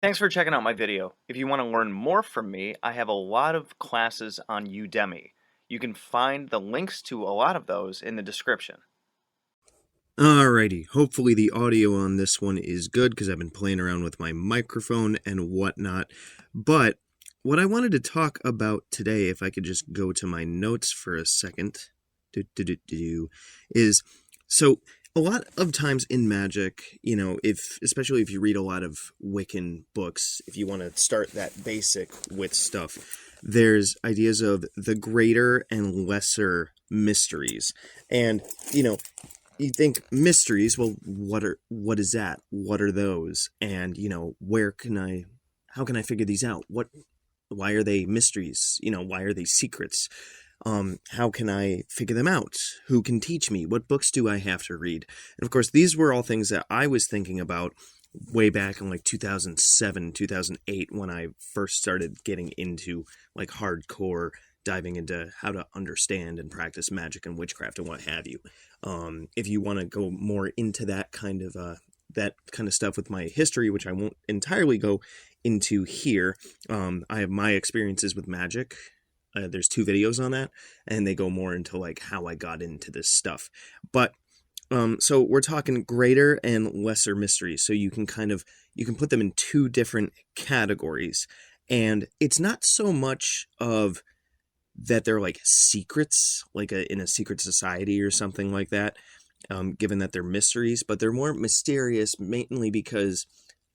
Thanks for checking out my video. If you want to learn more from me, I have a lot of classes on Udemy. You can find the links to a lot of those in the description. Alrighty, hopefully the audio on this one is good because I've been playing around with my microphone and whatnot. But what I wanted to talk about today, if I could just go to my notes for a second, is so a lot of times in Magick, especially if you read a lot of Wiccan books, if you want to start that basic with stuff, there's ideas of the greater and lesser mysteries. And, you think mysteries, well, what is that? What are those? And, how can I figure these out? Why are they mysteries? Why are they secrets? How can I figure them out? Who can teach me? What books do I have to read? And of course, these were all things that I was thinking about way back in like 2007, 2008, when I first started getting into like hardcore diving into how to understand and practice magic and witchcraft and what have you. If you want to go more into that kind of stuff with my history, which I won't entirely go into here, I have my experiences with magic. There's 2 videos on that, and they go more into like how I got into this stuff. But so we're talking greater and lesser mysteries. So you can put them in 2 different categories, and it's not so much of that they're like secrets, like in a secret society or something like that, given that they're mysteries, but they're more mysterious mainly because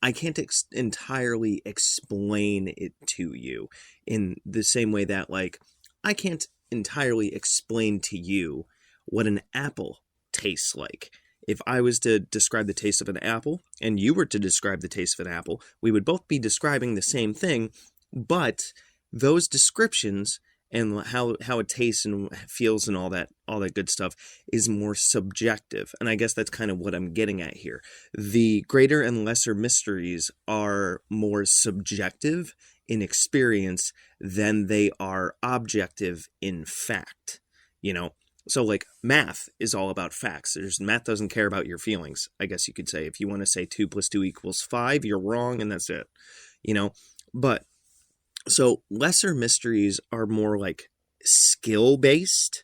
I can't entirely explain it to you in the same way that, like, I can't entirely explain to you what an apple tastes like. If I was to describe the taste of an apple and you were to describe the taste of an apple, we would both be describing the same thing, but those descriptions and how it tastes and feels and all that good stuff is more subjective. And I guess that's kind of what I'm getting at here. The greater and lesser mysteries are more subjective in experience than they are objective in fact. So like math is all about facts. Math doesn't care about your feelings, I guess you could say. If you want to say 2 + 2 = 5, you're wrong and that's it. But so lesser mysteries are more like skill based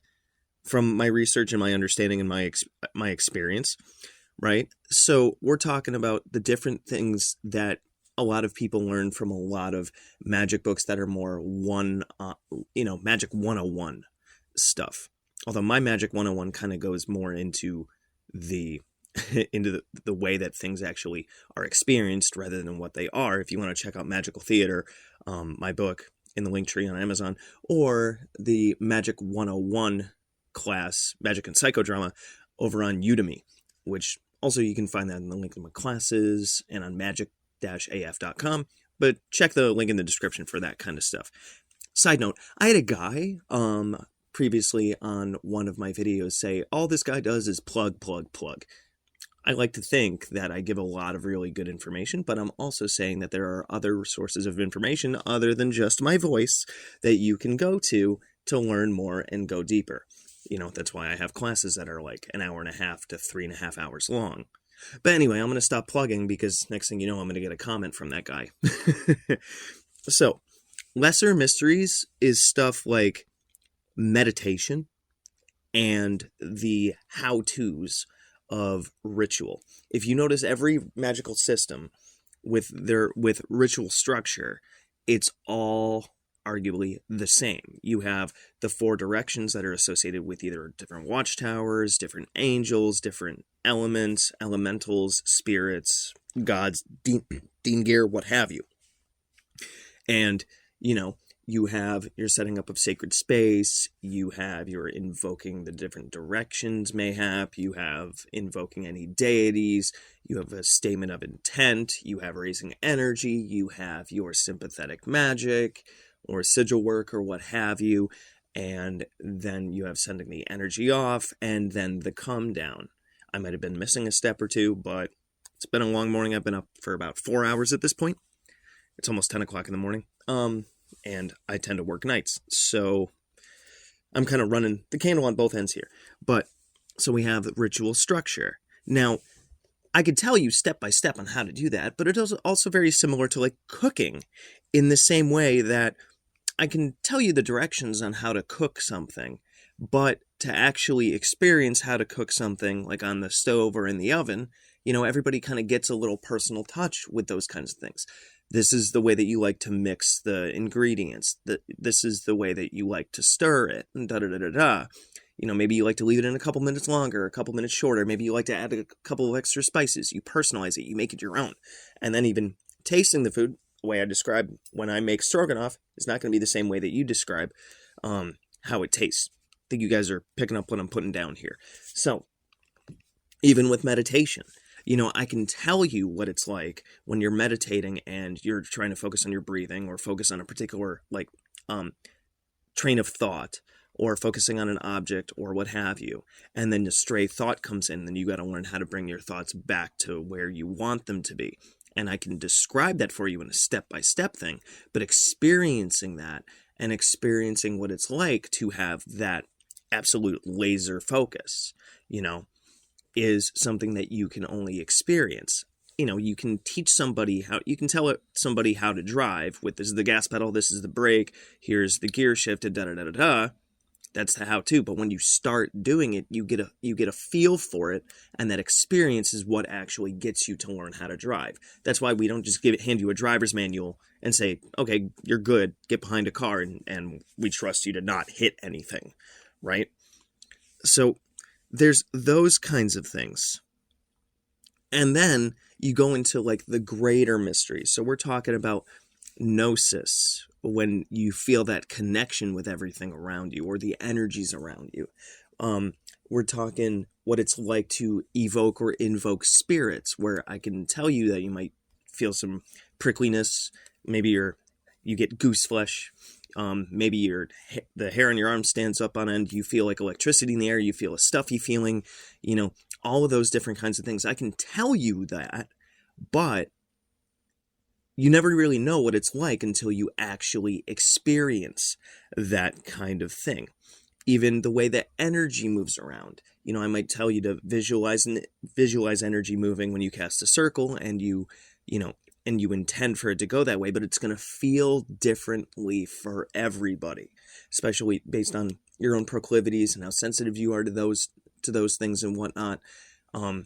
from my research and my understanding and my experience, right? So we're talking about the different things that a lot of people learn from a lot of magic books that are more Magic 101 stuff. Although my Magic 101 kind of goes more into the the way that things actually are experienced rather than what they are. If you want to check out Magical Theater, my book in the link tree on Amazon, or the Magic 101 class, Magic and Psychodrama, over on Udemy, which also you can find that in the link in my classes and on magic-af.com. But check the link in the description for that kind of stuff. Side note, I had a guy previously on one of my videos say, all this guy does is plug. I like to think that I give a lot of really good information, but I'm also saying that there are other sources of information other than just my voice that you can go to learn more and go deeper. That's why I have classes that are like 1.5 to 3.5 hours long. But anyway, I'm going to stop plugging because next thing you know, I'm going to get a comment from that guy. So, lesser mysteries is stuff like meditation and the how-tos of ritual. If you notice, every magical system with ritual structure, it's all arguably the same. You have the 4 directions that are associated with either different watchtowers, different angels, different elements, elementals, spirits, gods, Dingir, what have you. And, you're setting up of sacred space, you're invoking the different directions mayhap, you have invoking any deities, you have a statement of intent, you have raising energy, you have your sympathetic magic, or sigil work, or what have you, and then you have sending the energy off, and then the come down. I might have been missing a step or 2, but it's been a long morning. I've been up for about 4 hours at this point. It's almost 10 o'clock in the morning. And I tend to work nights, so I'm kind of running the candle on both ends here. But so we have ritual structure. Now, I could tell you step by step on how to do that, but it is also very similar to like cooking in the same way that I can tell you the directions on how to cook something, but to actually experience how to cook something like on the stove or in the oven, everybody kind of gets a little personal touch with those kinds of things. This is the way that you like to mix the ingredients. This is the way that you like to stir it, and da da da da da. Maybe you like to leave it in a couple minutes longer, a couple minutes shorter. Maybe you like to add a couple of extra spices. You personalize it. You make it your own. And then even tasting the food, the way I describe when I make stroganoff, is not going to be the same way that you describe how it tastes. I think you guys are picking up what I'm putting down here. So, even with meditation, I can tell you what it's like when you're meditating and you're trying to focus on your breathing or focus on a particular, train of thought, or focusing on an object or what have you, and then a stray thought comes in, then you got to learn how to bring your thoughts back to where you want them to be. And I can describe that for you in a step-by-step thing, but experiencing that and experiencing what it's like to have that absolute laser focus, is something that you can only experience. You can teach somebody you can tell somebody how to drive with this is the gas pedal, this is the brake, here's the gear shift, da da da da da. That's the how-to, but when you start doing it, you get a feel for it, and that experience is what actually gets you to learn how to drive. That's why we don't just hand you a driver's manual and say, okay, you're good, get behind a car, and we trust you to not hit anything, right? So there's those kinds of things. And then you go into the greater mysteries. So we're talking about gnosis, when you feel that connection with everything around you or the energies around you. We're talking what it's like to evoke or invoke spirits, where I can tell you that you might feel some prickliness, maybe you get goose flesh, maybe the hair on your arm stands up on end, you feel like electricity in the air, you feel a stuffy feeling, all of those different kinds of things. I can tell you that, but you never really know what it's like until you actually experience that kind of thing. Even the way that energy moves around. I might tell you to visualize energy moving when you cast a circle, and you intend for it to go that way, but it's going to feel differently for everybody, especially based on your own proclivities and how sensitive you are to those things and whatnot. My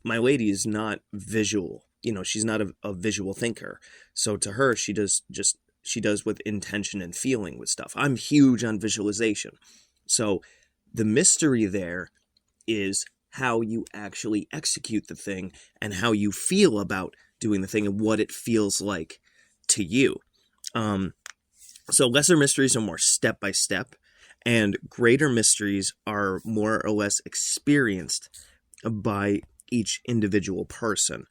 lady is not visual. She's not a visual thinker. So to her, she does with intention and feeling with stuff. I'm huge on visualization. So the mystery there is how you actually execute the thing and how you feel about doing the thing and what it feels like to you. So lesser mysteries are more step by step, and greater mysteries are more or less experienced by each individual person,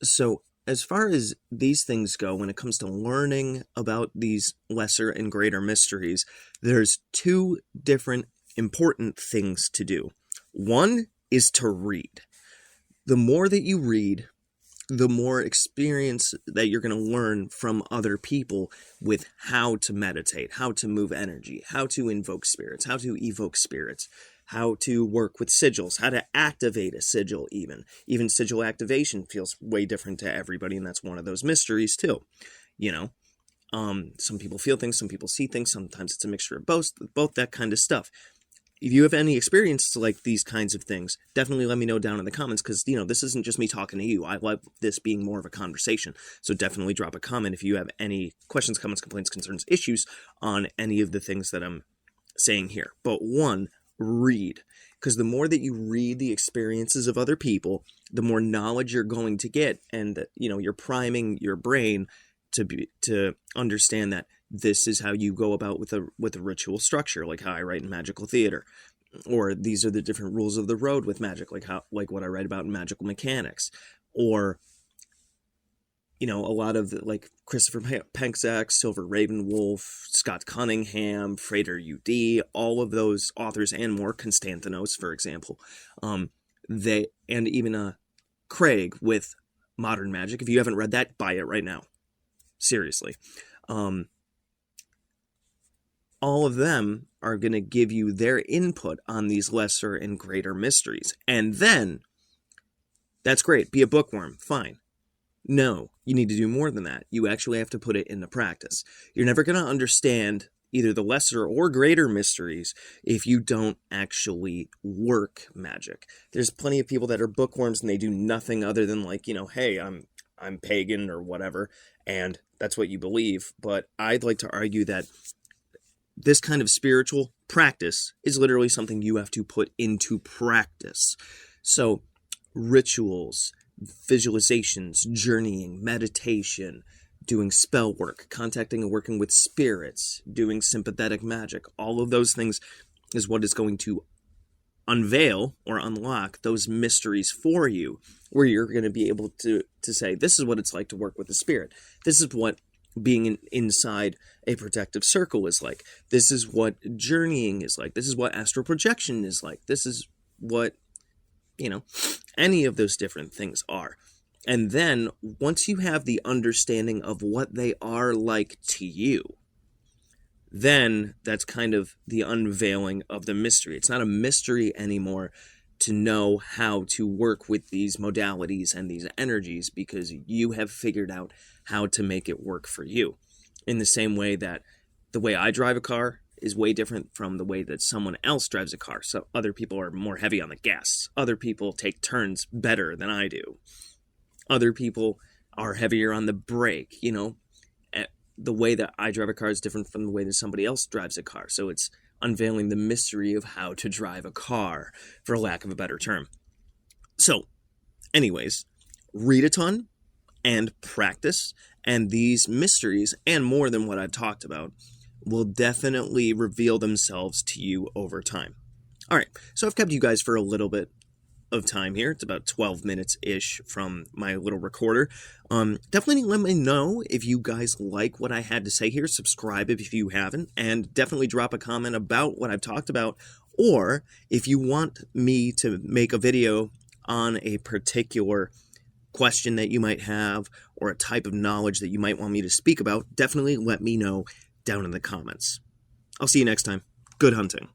So as far as these things go, when it comes to learning about these lesser and greater mysteries, there's two different important things to do. One is to read. The more that you read, the more experience that you're going to learn from other people with how to meditate, how to move energy, how to invoke spirits, how to evoke spirits, how to work with sigils, how to activate a sigil even. Even sigil activation feels way different to everybody, and that's one of those mysteries too. Some people feel things, some people see things, sometimes it's a mixture of both that kind of stuff. If you have any experience like these kinds of things, definitely let me know down in the comments, because, this isn't just me talking to you. I love this being more of a conversation. So definitely drop a comment if you have any questions, comments, complaints, concerns, issues on any of the things that I'm saying here. But one, read. Because the more that you read the experiences of other people, the more knowledge you're going to get. And, you're priming your brain to understand that this is how you go about with a ritual structure, like how I write in magical theater, or these are the different rules of the road with magic, like what I write about in magical mechanics, or a lot of Christopher Penkzak, Silver Ravenwolf, Scott Cunningham, Frater UD, all of those authors and more, Constantinos, for example, and even Craig with Modern Magic. If you haven't read that, buy it right now. Seriously. all of them are going to give you their input on these lesser and greater mysteries. And then, that's great, be a bookworm, fine. No, you need to do more than that. You actually have to put it into practice. You're never going to understand either the lesser or greater mysteries if you don't actually work magic. There's plenty of people that are bookworms and they do nothing other than like, hey, I'm pagan or whatever, and that's what you believe. But I'd like to argue that this kind of spiritual practice is literally something you have to put into practice. So rituals, visualizations, journeying, meditation, doing spell work, contacting and working with spirits, doing sympathetic magic, all of those things is what is going to unveil or unlock those mysteries for you, where you're going to be able to say, this is what it's like to work with the spirit. This is what being inside a protective circle is like. This is what journeying is like. This is what astral projection is like. This is what, any of those different things are. And then once you have the understanding of what they are like to you, then that's kind of the unveiling of the mystery. It's not a mystery anymore to know how to work with these modalities and these energies, because you have figured out how to make it work for you. In the same way that the way I drive a car is way different from the way that someone else drives a car. So other people are more heavy on the gas. Other people take turns better than I do. Other people are heavier on the brake. The way that I drive a car is different from the way that somebody else drives a car. So it's unveiling the mystery of how to drive a car, for lack of a better term. So, anyways, read a ton and practice, and these mysteries, and more than what I've talked about, will definitely reveal themselves to you over time. All right, so I've kept you guys for a little bit of time here. It's about 12 minutes-ish from my little recorder. Definitely let me know if you guys like what I had to say here. Subscribe if you haven't, and definitely drop a comment about what I've talked about, or if you want me to make a video on a particular question that you might have, or a type of knowledge that you might want me to speak about, definitely let me know down in the comments. I'll see you next time. Good hunting.